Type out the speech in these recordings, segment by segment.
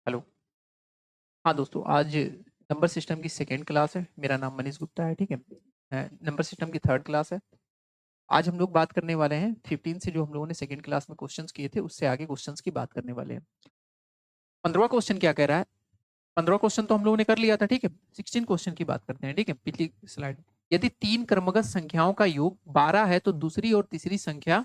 Hello. हाँ दोस्तों, आज नंबर सिस्टम की सेकंड क्लास है। मेरा नाम मनीष गुप्ता है, ठीक है। नंबर सिस्टम की थर्ड क्लास है। आज हम लोग बात करने वाले हैं 15 से, जो हम लोगों ने सेकंड क्लास में क्वेश्चंस किए थे उससे आगे क्वेश्चंस की बात करने वाले हैं। 15वां क्वेश्चन क्या कह रहा है? 15वां क्वेश्चन तो हम लोगों ने कर लिया था, ठीक है। 16 क्वेश्चन की बात करते हैं, ठीक है, पिछली स्लाइड। यदि तीन क्रमगत संख्याओं का योग 12 है तो दूसरी और तीसरी संख्या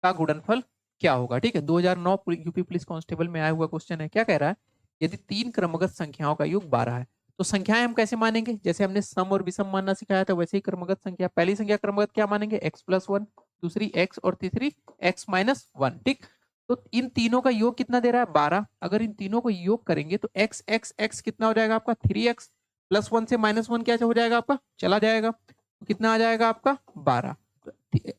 का गुणनफल क्या होगा? ठीक है, 2009 यूपी पुलिस कांस्टेबल में आया हुआ क्वेश्चन है। क्या कह रहा है? यदि तीन क्रमगत संख्याओं का योग 12 है तो संख्याएं हम कैसे मानेंगे? जैसे हमने सम और विषम मानना सिखाया था वैसे ही क्रमगत संख्या। पहली संख्या क्रमगत क्या मानेंगे? x+1, दूसरी x और तीसरी x-1, ठीक। तो इन तीनों का योग कितना दे रहा है? 12। अगर इन तीनों को योग करेंगे तो x x x कितना हो जाएगा आपका? 3x प्लस 1 से -1 क्या हो जाएगा आपका? चला जाएगा। तो कितना आ जाएगा आपका? 12।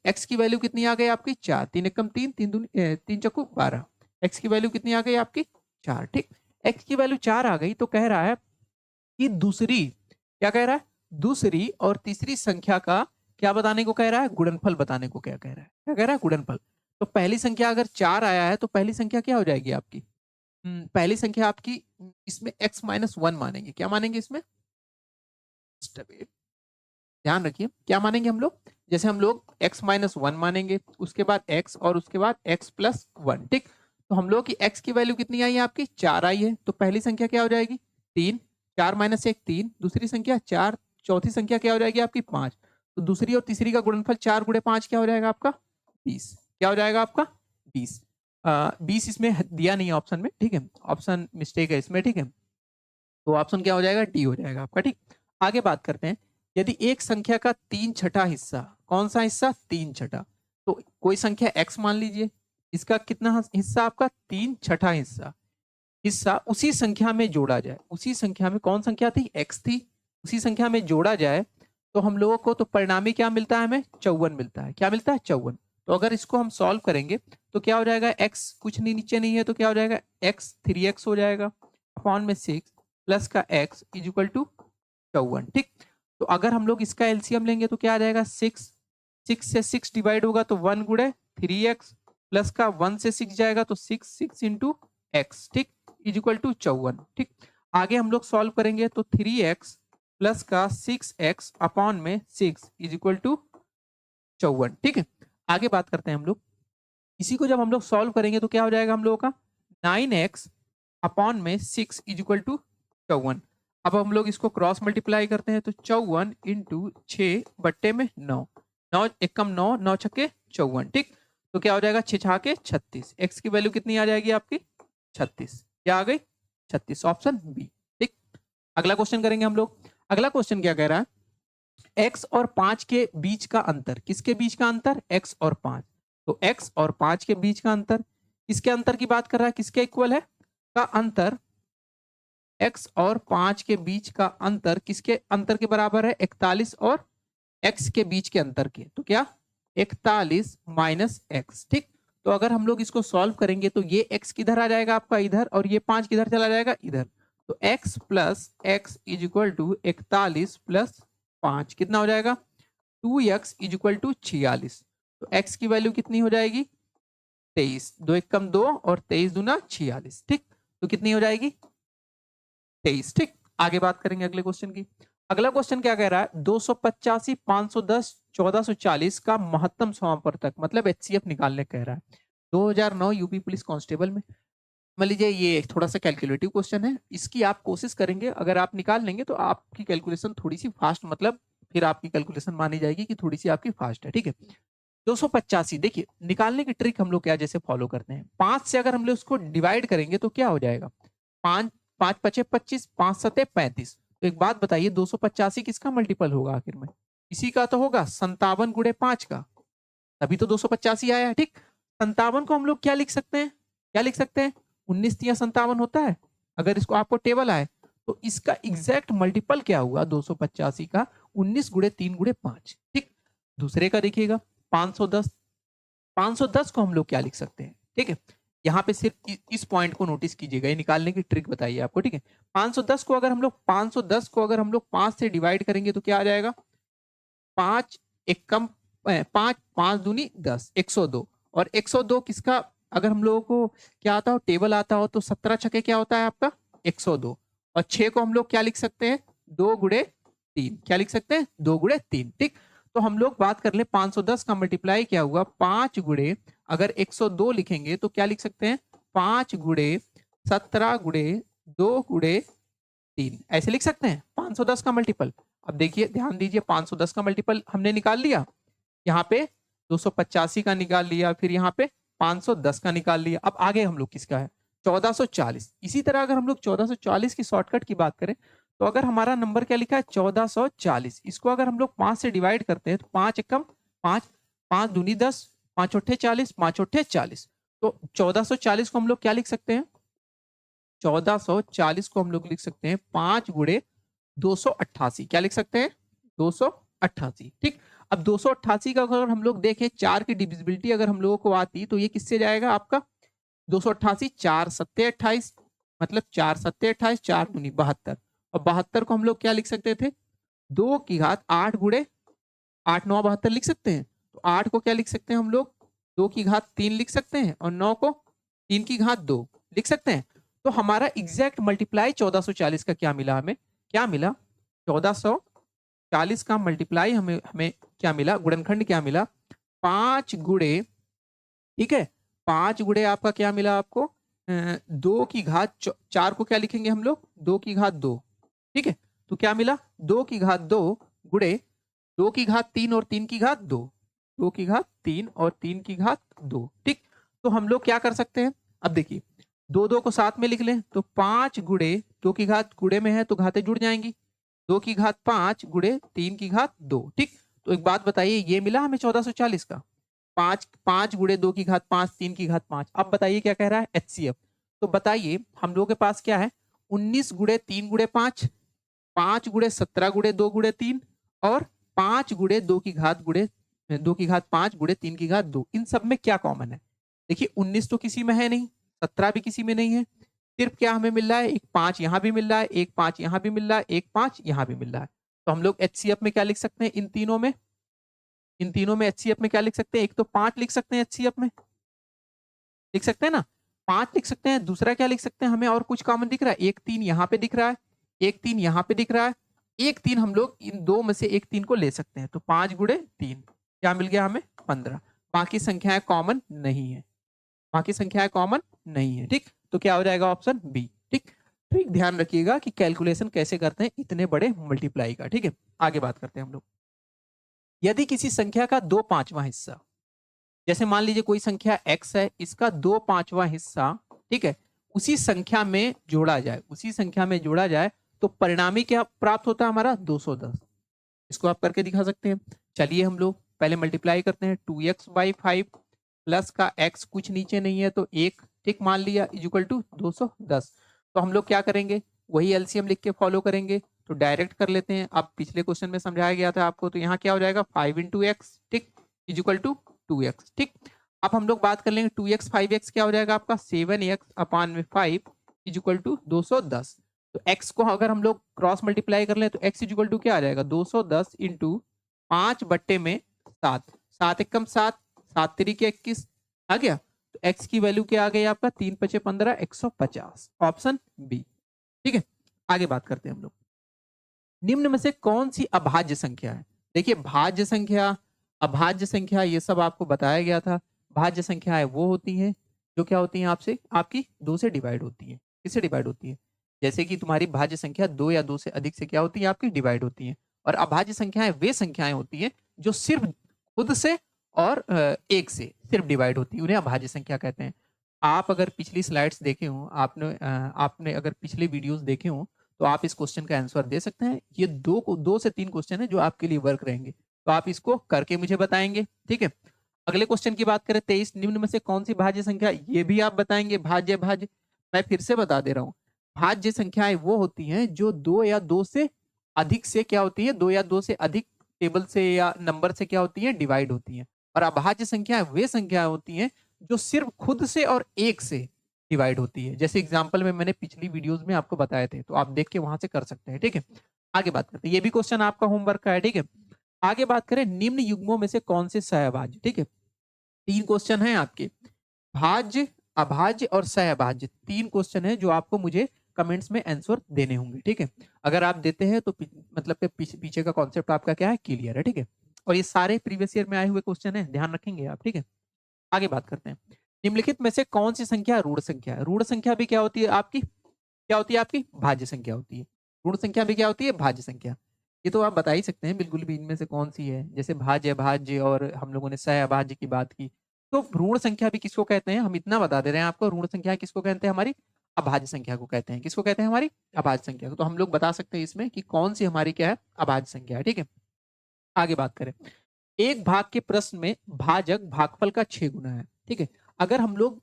x की वैल्यू कितनी आ गई आपकी? 4। 3 एकम 3, 3 चक्कू 12। x की वैल्यू कितनी आ गई आपकी? 4, ठीक। x की वैल्यू 4 आ गई तो कह रहा है कि दूसरी, क्या कह रहा है? दूसरी और तीसरी संख्या का क्या बताने को कह रहा है? गुणनफल बताने को क्या कह रहा है? क्या कह रहा है? गुणनफल। तो पहली संख्या अगर 4 आया है तो पहली संख्या क्या हो जाएगी आपकी? पहली संख्या आपकी, इसमें x-1 मानेंगे। क्या मानेंगे इसमें? ध्यान रखिए, क्या मानेंगे हम लोग? जैसे हम लोग x-1 मानेंगे, उसके बाद x और उसके बाद x+1, ठीक। तो हम लोग की x की वैल्यू कितनी आई है आपकी? 4 आई है। तो पहली संख्या क्या हो जाएगी? 3। 4 - 1 3। दूसरी संख्या 4। चौथी संख्या क्या हो जाएगी आपकी? 5। तो दूसरी और तीसरी का गुणनफल 4 × 5 क्या हो जाएगा आपका? 20। क्या हो जाएगा आपका? 20। 20 इसमें दिया नहीं है ऑप्शन में, ठीक है, ऑप्शन मिस्टेक है इसमें, ठीक है। तो ऑप्शन क्या हो जाएगा? डी हो जाएगा आपका, ठीक। आगे बात करते हैं। यदि एक संख्या का 3/6 हिस्सा, कौन सा हिस्सा? 3/6। तो कोई संख्या x मान लीजिए, इसका कितना हिस्सा आपका? 3/6 हिस्सा। हिस्सा उसी संख्या में जोड़ा जाए, उसी संख्या में, कौन संख्या थी? x थी। उसी संख्या में जोड़ा जाए तो हम लोगों को तो परिणामी क्या मिलता है? हमें 54 मिलता है। क्या मिलता है? 54। तो अगर इसको हम सॉल्व करेंगे तो क्या हो जाएगा? x कुछ नहीं नीचे नहीं है तो क्या हो जाएगा? x 3x हो जाएगा अपॉन में 6 प्लस का x इज इक्वल टू 54, ठीक। तो अगर हम लोग इसका एलसीएम लेंगे तो क्या आ जाएगा? 6। 6 से 6 डिवाइड होगा तो 1 × 3x प्लस का 1 से 6 जाएगा तो 6 इंटू x, ठीक, इज इक्वल टू 54, ठीक। आगे हम लोग सॉल्व करेंगे तो 3x प्लस का 6x अपॉन में 6 इज इक्वल टू 54, ठीक है। आगे बात करते हैं हम लोग। इसी को जब हम लोग सॉल्व करेंगे तो क्या हो जाएगा हम लोगों का? 9x अपॉन में 6 इज इक्वल टू 54। अब हम लोग इसको क्रॉस मल्टीप्लाई करते हैं तो 54 इंटू 6/9। 9 एकम 9, 9 छक्के 54, ठीक। तो क्या हो जाएगा? 6 छाके 36। x की वैल्यू कितनी आ जाएगी आपकी? 36। क्या आ गई? 36, ऑप्शन बी, ठीक। अगला क्वेश्चन करेंगे हम लोग। अगला क्वेश्चन क्या कह रहा है? x और 5 के बीच का अंतर। किसके बीच का अंतर? x और 5। तो x और 5 के बीच का अंतर, किसके अंतर की बात कर रहा है? किसके इक्वल है? का अंतर, x और 5 के बीच का अंतर किसके अंतर के बराबर है? 41 और x के बीच के अंतर के। तो क्या? 41 माइनस x, ठीक। तो अगर हम लोग इसको सॉल्व करेंगे तो ये x किधर आ जाएगा आपका? इधर। और ये 5 किधर चला जाएगा? इधर। तो x plus x is equal to 41 plus 5 कितना हो जाएगा? 2x is equal to 46। तो x की वैल्यू कितनी हो जाएगी? 23। 2 एकम 2 और 23 दूना 46, ठीक। तो कितनी हो जाएगी? 23, ठीक। आगे बात करेंगे अगले क्वेश्चन की। अगला क्वेश्चन क्या कह रहा है? 285, 510, 1440 का महत्तम समापवर्तक, मतलब एचसीएफ निकालने कह रहा है। 2009 यूपी पुलिस कांस्टेबल में। मान लीजिए ये थोड़ा सा कैलकुलेटिव क्वेश्चन है, इसकी आप कोशिश करेंगे, अगर आप निकाल लेंगे तो आपकी कैलकुलेशन थोड़ी सी फास्ट, मतलब फिर आपकी कैलकुलेशन मानी जाएगी कि थोड़ी सी आपकी फास्ट है, ठीक है। 285 देखिए, निकालने की ट्रिक हम लोग क्या जैसे फॉलो करते हैं, 5 से अगर हम लोग उसको डिवाइड करेंगे तो क्या हो जाएगा? 5 5 पचे 25, 5 सते 35। तो एक बात बताइए, 285 किसका मल्टीपल होगा आखिर में? इसी का तो होगा, 57 × 5 का। तभी तो 285 आया है, ठीक। 57 को हम लोग क्या लिख सकते हैं? क्या लिख सकते हैं? 19 तिया 57 होता है। अगर इसको आपको टेबल आए तो इसका एग्जैक्ट मल्टीपल क्या हुआ 285 का? 19 × 3 × 5, ठीक। दूसरे का देखिएगा, 510। 510 को हम लोग क्या लिख सकते हैं? ठीक है, यहाँ पे सिर्फ इस पॉइंट को नोटिस कीजिएगा, ये निकालने की ट्रिक बताइए आपको, ठीक है। 510 को अगर हम लोग 5 से डिवाइड करेंगे तो क्या आ जाएगा? 5 एक कम 5 5 दूनी 10, 102। और 102 किसका, अगर हम लोगों को क्या आता हो, टेबल आता हो, तो 17 छके क्या होता है आपका? 102 और 6 को हम लोग क्या लिख सकते हैं 2 गुणे 3, क्या लिख सकते हैं 2 गुणे 3। ठीक, तो हम लोग बात कर ले 510 का मल्टीप्लाई क्या हुआ 5 गुणे, अगर 102 लिखेंगे तो क्या लिख सकते हैं 5 गुणे 17 गुणे 2 गुणे 3, ऐसे लिख सकते हैं 510 का मल्टीपल। अब देखिए ध्यान दीजिए 510 का मल्टीपल हमने निकाल लिया, यहाँ पे 285 का निकाल लिया, फिर यहाँ पे 510 का निकाल लिया। अब आगे हम लोग किसका है 1440। इसी तरह अगर हम लोग 1440 की शॉर्टकट की बात करें तो अगर हमारा नंबर क्या लिखा है 1440, इसको अगर हम लोग 5 से डिवाइड करते हैं तो 5 एकम 5, 5 दूनी 10, 5 चौठे 40, 5 चौठे 40, तो 1440 को हम लोग क्या लिख सकते हैं 1440 को हम लोग लिख सकते हैं 5 गुणे 288, क्या लिख सकते हैं 288। ठीक, अब 288 का अगर हम लोग देखें 4 की डिविजिबिलिटी अगर हम लोगों को आती तो ये किससे जाएगा आपका 288, 4 सत्ते 28, मतलब 4 सत्ते 28, 4 दूनी 72, और 72 को हम लोग क्या लिख सकते थे 2 की घात 8 गुणे 8 9 72 लिख सकते हैं। तो 8 को क्या लिख सकते हैं हम लोग 2 की घात 3 लिख सकते हैं, और 9 को 3 की घात 2 लिख सकते हैं। तो हमारा एग्जैक्ट मल्टीप्लाई 1440 का क्या मिला, हमें क्या मिला 1440 का मल्टीप्लाई हमें हमें क्या मिला, गुणनखंड क्या मिला 5 गुणे, ठीक है 5 गुणे आपका क्या मिला आपको 2 की घात 4 को क्या लिखेंगे हम लोग 2 की घात 2, ठीक है, तो क्या मिला 2 की घात 2 गुणे 2 की घात 3 और 3 की घात 2, 2 की घात 3 और 3 की घात 2। ठीक, तो हम लोग क्या कर सकते हैं, अब देखिए 2 2 को साथ में लिख लें तो 5 गुणे 2 की घात गुणे में है तो घातें जुड़ जाएंगी, 2 की घात 5 गुणे 3 की घात 2। ठीक, तो एक बात बताइए ये मिला हमें 1440 का 5 5 गुणे 2 की घात 5, 3 की घात 5। अब बताइए क्या कह रहा है HCF, तो बताइए हम लोगों के पास क्या है 19 गुणे 3 गुणे 5, 5 गुणे 17 गुणे 2 गुणे 3, और 5 गुणे 2 की घात गुणे 2 की घात 5 गुणे 3 की घात 2। इन सब में क्या कॉमन है, देखिए 19 तो किसी में है नहीं, 17 भी किसी में नहीं है, सिर्फ क्या हमें मिल रहा है एक 5 यहाँ भी मिल रहा है, एक 5 यहाँ भी मिल रहा है, एक 5 यहाँ भी मिल रहा है। तो हम लोग HCF में क्या लिख सकते हैं इन तीनों में, इन तीनों में HCF में क्या लिख सकते हैं, एक तो 5 लिख सकते हैं HCF में, लिख सकते हैं ना 5 लिख सकते हैं, दूसरा क्या लिख सकते हैं हमें और कुछ कॉमन दिख रहा है, एक 3 यहाँ पे दिख रहा है, एक 3 यहाँ पे दिख रहा है, एक 3 हम लोग इन दो में से एक 3 को ले सकते हैं, तो 5 गुणे 3 क्या मिल गया हमें 15। बाकी संख्याएं कॉमन नहीं है, बाकी संख्याएं कॉमन नहीं है। ठीक, तो क्या हो जाएगा ऑप्शन बी। ठीक, ठीक ध्यान रखिएगा कि कैलकुलेशन कैसे करते हैं इतने बड़े मल्टीप्लाई का। ठीक है, आगे बात करते हैं हम लोग। यदि किसी संख्या का 2/5वां हिस्सा, जैसे मान लीजिए कोई संख्या x है, इसका 2/5वां हिस्सा, ठीक है, उसी संख्या में जोड़ा जाए, उसी संख्या में जोड़ा जाए तो परिणामी क्या प्राप्त होता है हमारा 210। इसको आप करके दिखा सकते हैं। चलिए हम लोग पहले मल्टीप्लाई करते हैं 2x/5 प्लस का x कुछ नीचे नहीं है तो 1, ठीक मान लिया, इक्वल टू 210। तो हम लोग क्या करेंगे वही एलसीएम लिख के फॉलो करेंगे, तो डायरेक्ट कर लेते हैं। अब पिछले क्वेश्चन में समझाया गया था आपको, तो यहाँ क्या हो जाएगा 5 इंटू एक्स, ठीक, इक्वल टू 2x। ठीक, अब हम लोग बात कर लेंगे 2x 5x क्या हो जाएगा आपका 7x/5 इक्वल टू 210। तो x को अगर हम लोग क्रॉस मल्टीप्लाई कर लें तो x इक्वल टू क्या आ जाएगा 210 इंटू 5/7, 7 एकम 7, 7 तिरिके 21 आ गया। तो x की वैल्यू क्या आ गई आपका 3 5 15 150, ऑप्शन बी। ठीक है, आगे बात करते हैं हम लोग। निम्न में से कौन सी अभाज्य संख्या है, देखिए भाज्य संख्या अभाज्य संख्या ये सब आपको बताया गया था। भाज्य संख्याएं वो होती हैं जो क्या होती हैं आपसे आपकी 2 से डिवाइड होती है, किससे डिवाइड होती है, जैसे कि तुम्हारी भाज्य संख्या 2 या 2 से अधिक से क्या होती है आपकी डिवाइड होती है। और अभाज्य संख्याएं वे संख्याएं होती हैं जो सिर्फ खुद से और एक से सिर्फ डिवाइड होती है, उन्हें अभाज्य संख्या कहते हैं। आप अगर पिछली स्लाइड्स देखे हो, आपने अगर पिछले वीडियोस देखे हो तो आप इस क्वेश्चन का आंसर दे सकते हैं। ये 2 से 3 क्वेश्चन है जो आपके लिए वर्क रहेंगे, तो आप इसको करके मुझे बताएंगे। ठीक है, अगले क्वेश्चन की बात करें 23, निम्न में से कौन सी भाज्य संख्या, ये भी आप बताएंगे भाज्य भाज्य। मैं फिर से बता दे रहा हूँ, भाज्य संख्याएं वो होती हैं जो 2 या 2 से अधिक से क्या होती है, 2 या 2 से अधिक टेबल से या नंबर से क्या होती है डिवाइड होती हैं। और अभाज्य संख्याएं वे संख्याएं होती हैं जो सिर्फ खुद से और एक से डिवाइड होती है, जैसे एग्जाम्पल में मैंने पिछली वीडियोस में आपको बताए थे, तो आप देख के वहां से कर सकते हैं। ठीक है, आगे बात करते हैं, ये भी क्वेश्चन आपका होमवर्क का है। ठीक है, आगे बात करें निम्न युग्मों में से कौन से सहभाज्य, ठीक है 3 क्वेश्चन है आपके, भाज्य अभाज्य और सहभाज्य, 3 क्वेश्चन है जो आपको मुझे कमेंट्स में आंसर देने होंगे, ठीक है। अगर आप देते हैं तो मतलब कि पीछे का कॉन्सेप्ट आपका क्या है, क्लियर है, ठीक है। और ये सारे प्रीवियस ईयर में आए हुए क्वेश्चन है, ध्यान रखेंगे आप, ठीक है। आगे बात करते हैं, निम्नलिखित में से कौन सी संख्या ऋण संख्या है? ऋण संख्या भी क्या होती है आपकी, क्या होती है आपकी, भाज्य संख्या होती है। ऋण संख्या भी क्या होती है, भाज्य संख्या। ये तो आप बता ही सकते हैं बिल्कुल भी इनमें से कौन सी है, जैसे भाज्य भाज्य और हम लोगों ने सह अभाज्य की बात की। तो ऋण संख्या भी किसको कहते हैं, हम इतना बता दे रहे हैं आपको, ऋण संख्या किसको कहते हैं, हमारी अभाज्य संख्या को कहते हैं। किसको कहते हैं, हमारी अभाज्य संख्या को। तो हम लोग बता सकते हैं इसमें कि कौन सी हमारी क्या है, अभाज्य संख्या है, ठीक है। आगे बात करें, एक भाग के प्रश्न में भाजक भागफल का 6 गुना है, ठीक है। अगर हम लोग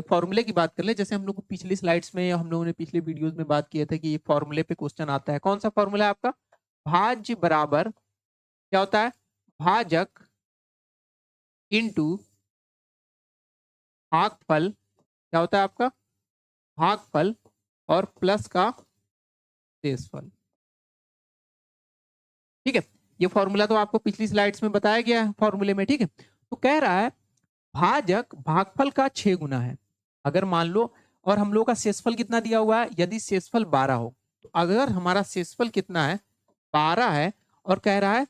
फॉर्मूले की बात कर ले, जैसे हम लोग पिछली स्लाइड्स में, हम लोगों ने पिछले वीडियोस में बात किए थे कि ये फॉर्मूले पे क्वेश्चन आता है। कौन सा फॉर्मूला है आपका, भाज्य बराबर क्या होता है, भाजक इंटू भागफल, क्या होता है आपका, भागफल और प्लस का शेषफल, ठीक है। ये फॉर्मूला तो आपको पिछली स्लाइड्स में बताया गया है फॉर्मूले में, ठीक है। तो कह रहा है भाजक भागफल का 6 गुना है। अगर मान लो, और हम लोग का शेषफल कितना दिया हुआ है, यदि शेषफल 12 हो, तो अगर हमारा शेषफल कितना है, 12 है, और कह रहा है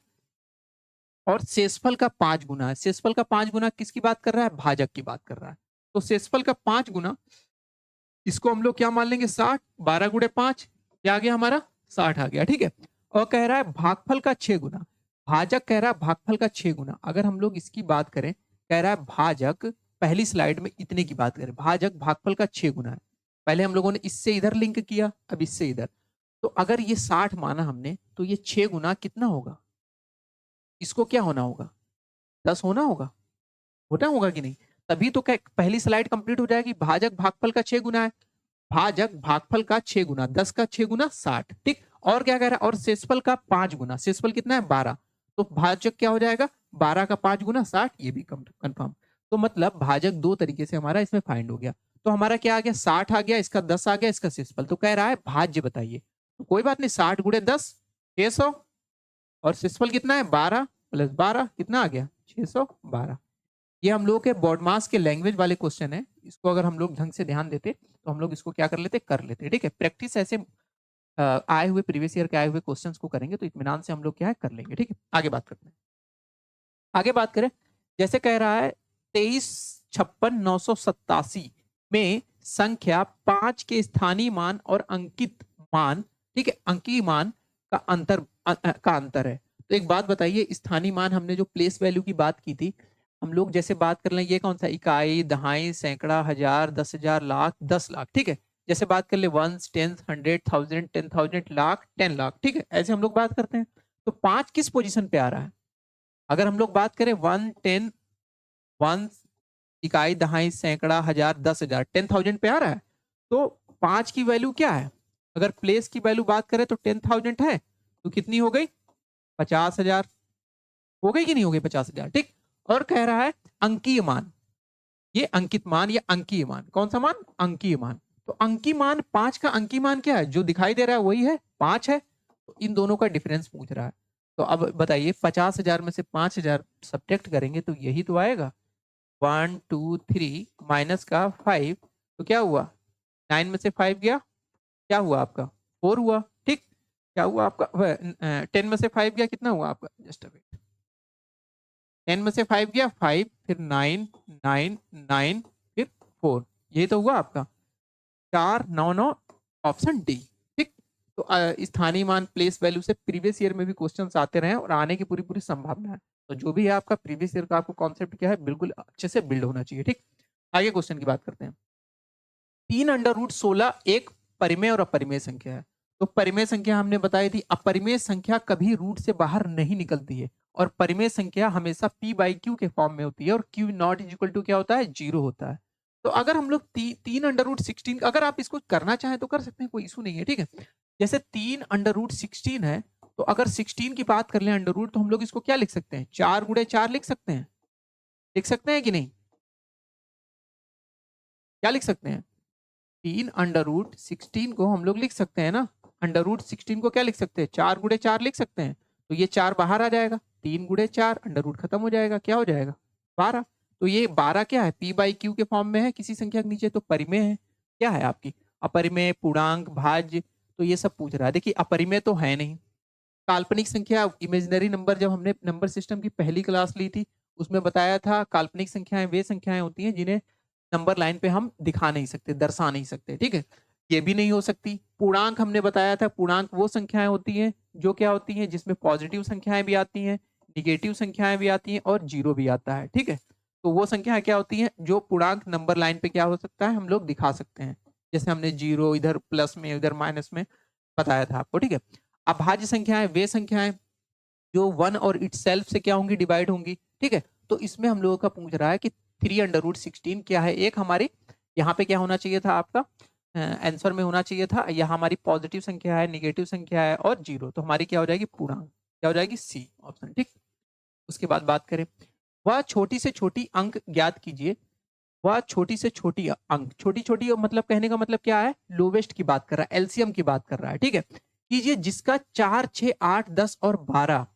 और शेषफल का 5 गुना है। शेषफल का 5 गुना किसकी बात कर रहा है, भाजक की बात कर रहा है। तो शेषफल का 5 गुना, इसको हम लोग क्या मान लेंगे, 60, 12 गुणे 5, क्या आ गया हमारा, 60 आ गया, ठीक है। और कह रहा है भागफल का 6 गुना, भाजक कह रहा है भागफल का 6 गुना। अगर हम लोग इसकी बात करें, कह रहा है भाजक, पहली स्लाइड में इतने की बात करें, भाजक भागफल का 6 गुना है। पहले हम लोगों ने इससे इधर लिंक किया, अब इससे इधर। तो अगर ये 60 माना हमने, तो ये 6 गुना कितना होगा, इसको क्या होना होगा, 10 होना होगा, होना होगा कि नहीं। तभी तो पहली स्लाइड कंप्लीट हो जाएगी। भाजक भागफल का 6 गुना है, भाजक भागफल का 6 गुना, 10 का 6 गुना 60, ठीक। और क्या कह रहा है, और शेषफल का 5 गुना, शेषफल कितना है, 12। तो भाजक क्या हो जाएगा, 12 का 5 गुना 60, ये भी कंफर्म। तो मतलब भाजक दो तरीके से हमारा इसमें फाइंड हो गया। तो हमारा क्या आ गया, 60 आ गया, इसका 10 आ गया, इसका शेषफल। तो कह रहा है भाज्य बताइए। तो कोई बात नहीं, 60 गुणे 10 600, और शेषफल कितना है, 12 प्लस 12 कितना आ गया, 612। ये हम लोग के बोर्ड मास के लैंग्वेज वाले क्वेश्चन है। इसको अगर हम लोग ढंग से ध्यान देते तो हम लोग इसको क्या कर लेते, कर लेते, ठीक है। प्रैक्टिस ऐसे आए हुए प्रीवियस ईयर के आए हुए क्वेश्चंस को करेंगे तो इत्मीनान से हम लोग क्या है, कर लेंगे, ठीक है। आगे बात करते हैं, आगे बात करें, जैसे कह रहा है 2356,987 में संख्या 5 के स्थानीय मान और अंकित मान, ठीक है, अंकीय मान का अंतर है। तो एक बात बताइए, स्थानीय मान हमने जो प्लेस वैल्यू की बात की थी, हम लोग जैसे बात कर लें, ये कौन सा, इकाई, दहाई, सैकड़ा, हजार, 10,000, लाख, 10 लाख, ठीक है। जैसे बात कर ले वंस, टेंस, 100, 1000, 10,000, लाख, 10 लाख, ठीक है। ऐसे हम लोग बात करते हैं। तो 5 किस पोजीशन पे आ रहा है, अगर हम लोग बात करें 1, 10, वन, इकाई, दहाई, सैकड़ा, हजार, 10,000, 10,000 पे आ रहा है। तो 5 की वैल्यू क्या है, अगर प्लेस की वैल्यू बात करें तो 10,000 है, तो कितनी हो गई, 50,000 हो गई कि नहीं हो गई, 50,000, ठीक। और कह रहा है अंकीय मान, ये अंकित मान या अंकीय मान, कौन सा मान, अंकीय मान। तो अंकीय मान, 5 का अंकीय मान क्या है, जो दिखाई दे रहा है वही है, 5 है। तो इन दोनों का डिफरेंस पूछ रहा है। तो अब बताइए, 50,000 में से 5,000 सब्ट्रैक्ट करेंगे तो यही तो आएगा, 1 2 3 माइनस का 5, तो क्या हुआ, 9 में से 5 गया, क्या हुआ आपका, 4 हुआ, ठीक। क्या हुआ आपका, 10 में से 5 गया, कितना हुआ आपका, जस्ट अ वेट, 10 में से 5 गया 5, फिर 9 9 9, फिर 4, यही तो हुआ आपका 4 9 9, ऑप्शन डी, ठीक। तो स्थानीय मान प्लेस वैल्यू से प्रीवियस ईयर में भी क्वेश्चंस आते रहे और आने की पूरी पूरी संभावना है। तो जो भी है आपका प्रीवियस ईयर का आपको कॉन्सेप्ट क्या है, बिल्कुल अच्छे से बिल्ड होना चाहिए, ठीक। आगे क्वेश्चन की बात करते हैं, 3√16 एक परिमेय और अपरिमेय संख्या है। तो परिमेय संख्या हमने बताई थी, अपरिमेय संख्या कभी रूट से बाहर नहीं निकलती है, और परिमेय संख्या हमेशा p/q के फॉर्म में होती है, और q not is equal to क्या होता है, 0 होता है। तो अगर हम लोग 3√16, अगर आप इसको करना चाहें तो कर सकते हैं, कोई इशू नहीं है, ठीक है। जैसे 3√16 है, तो अगर 16 की बात कर ले अंडर रूट, तो हम लोग इसको क्या लिख सकते हैं, 4 गुणे 4 लिख सकते हैं, लिख सकते हैं कि नहीं, क्या लिख सकते हैं, 3√16 को हम लोग लिख सकते हैं ना, √16 को क्या लिख सकते हैं, 4 गुणे 4 लिख सकते हैं। तो ये 4 बाहर आ जाएगा, 3 गुणे 4, अंडर रूट खत्म हो जाएगा, क्या हो जाएगा, 12। तो ये 12 क्या है, p/q के फॉर्म में है किसी संख्या के नीचे, तो परिमेय है, क्या है आपकी, अपरिमेय, पूर्णांक, भाज्य, तो ये सब पूछ रहा है। देखिए अपरिमेय तो है नहीं, काल्पनिक संख्या इमेजिनरी नंबर, जब हमने नंबर सिस्टम की पहली क्लास ली थी उसमें बताया था काल्पनिक संख्याएं वे संख्याएं होती हैं जिन्हें नंबर लाइन पे हम दिखा नहीं सकते, दर्शा नहीं सकते, ठीक है, ये भी नहीं हो सकती। पूर्णांक हमने बताया था, पूर्णांक वो संख्याएं होती हैं जो क्या होती हैं जिसमें पॉजिटिव संख्याएं भी आती हैं, निगेटिव संख्याएं भी आती हैं और जीरो भी आता है, ठीक है। तो वो संख्याएं क्या होती हैं जो पूर्णांक नंबर लाइन पे क्या हो सकता है हम लोग दिखा सकते हैं, जैसे हमने जीरो इधर प्लस में इधर माइनस में बताया था आपको, ठीक है। अभाज्य संख्याएं वे संख्याएं जो वन और इटसेल्फ से क्या होंगी, डिवाइड होंगी, ठीक है। तो इसमें हम लोगों का पूछ रहा है कि 3√16 क्या है, एक हमारी यहाँ पे क्या होना चाहिए था आपका आंसर में होना चाहिए था, यह हमारी पॉजिटिव संख्या है, निगेटिव संख्या है और जीरो, तो हमारी क्या हो जाएगी पूर्णांक, क्या हो जाएगी सी ऑप्शन, ठीक। उसके बाद बात करें, वह छोटी से छोटी अंक ज्ञात कीजिए, वह छोटी से छोटी अंक, छोटी छोटी मतलब कहने का मतलब क्या है, लोवेस्ट की बात कर रहा है, एलसीएम की बात कर रहा है, ठीक है। कीजिए जिसका 4, 6, 8, 10 और 12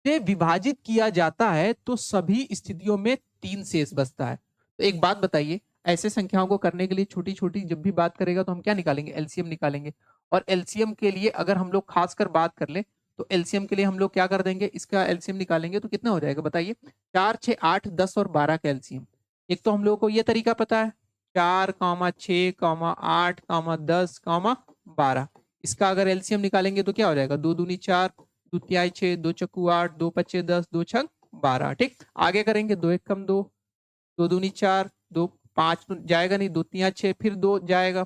से विभाजित किया जाता है तो सभी स्थितियों में 3 शेष बचता है। तो एक बात बताइए, ऐसे संख्याओं को करने के लिए छोटी छोटी जब भी बात करेगा तो हम क्या निकालेंगे, एलसीएम निकालेंगे। और एलसीएम के लिए अगर हम लोग खासकर बात कर ले तो एलसीएम के लिए हम लोग क्या कर देंगे, इसका एलसीएम निकालेंगे तो कितना हो जाएगा बताइए, 4, 6, 8, 10 और 12 का एलसीएम। एक तो हम लोगों को ये तरीका पता है 4, 6, 8, 10, इसका अगर एलसीएम निकालेंगे तो क्या हो जाएगा, 2 दूनी 4, 2 तिहाई 6, 2 चक्कू 8, 2 पच्चे 10, 2 छक 12, ठीक। आगे करेंगे 2 एक कम 2, 2 दूनी 4, 2 5 जाएगा नहीं, 2 तिहाई 6, फिर 2 जाएगा,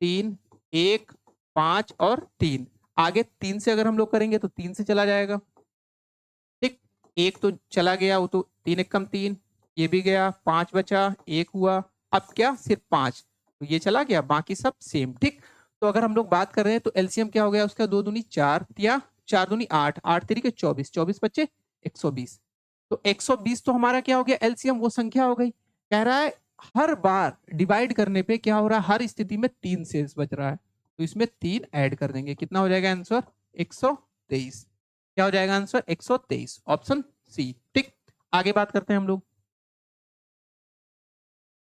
3 1 5 और 3, आगे 3 से अगर हम लोग करेंगे तो 3 से चला जाएगा, ठीक। एक तो चला गया, वो तो 3 एक कम 3, ये भी गया, 5 बचा, एक हुआ, अब क्या सिर्फ 5, तो ये चला गया, बाकी सब सेम, ठीक। तो अगर हम लोग बात कर रहे हैं तो एलसीएम क्या हो गया उसका, 2 दूनी 4 या 4 दूनी 8, 8 तरीके 24, 24 बच्चे 120, तो 120 तो हमारा क्या हो गया एलसीएम, वो संख्या हो गई। कह रहा है हर बार डिवाइड करने पे क्या हो रहा है, हर स्थिति में 3 शेष बच रहा है, तो इसमें 3 ऐड कर देंगे, कितना हो जाएगा आंसर 123, क्या हो जाएगा आंसर 123 ऑप्शन सी, ठीक। आगे बात करते हैं हम लोग,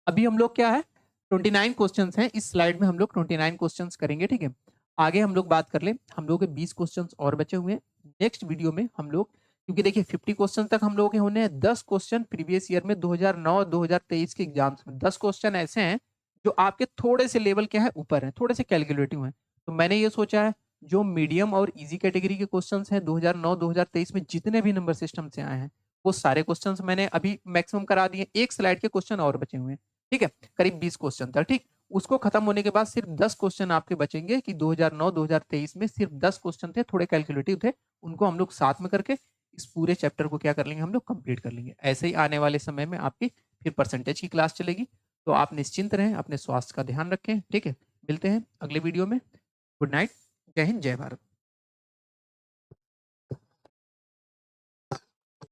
अभी हम लोग क्या है 29 क्वेश्चंस हैं इस स्लाइड में, हम लोग 29 क्वेश्चंस करेंगे, ठीक है। आगे हम लोग बात कर ले, हम लोग के 20 क्वेश्चंस और बचे हुए हैं, नेक्स्ट वीडियो में हम लोग, क्योंकि देखिए 50 क्वेश्चन तक हम लोगों के होने हैं, 10 क्वेश्चन प्रीवियस ईयर में 2009 2023 के एग्जाम्स में 10 क्वेश्चन ऐसे हैं जो आपके थोड़े से लेवल क्या है ऊपर हैं, थोड़े से कैलकुलेटिव हैं। तो मैंने ये सोचा है जो मीडियम और इजी कैटेगरी के क्वेश्चन हैं 2009 2023 में जितने भी नंबर सिस्टम से आए हैं वो सारे क्वेश्चंस मैंने अभी मैक्सिमम करा दिए, एक स्लाइड के क्वेश्चन और बचे हुए हैं, ठीक है, करीब 20 क्वेश्चन था, ठीक। उसको खत्म होने के बाद सिर्फ 10 क्वेश्चन आपके बचेंगे कि 2009 2023 में सिर्फ 10 क्वेश्चन थे, थोड़े कैलकुलेटिव थे, उनको हम लोग साथ में करके इस पूरे चैप्टर को क्या कर लेंगे हम लोग कंप्लीट कर लेंगे। ऐसे ही आने वाले समय में आपकी फिर परसेंटेज की क्लास चलेगी, तो आप निश्चिंत रहें, अपने स्वास्थ्य का ध्यान रखें, ठीक है। मिलते हैं अगले वीडियो में, गुड नाइट, जय हिंद जय भारत।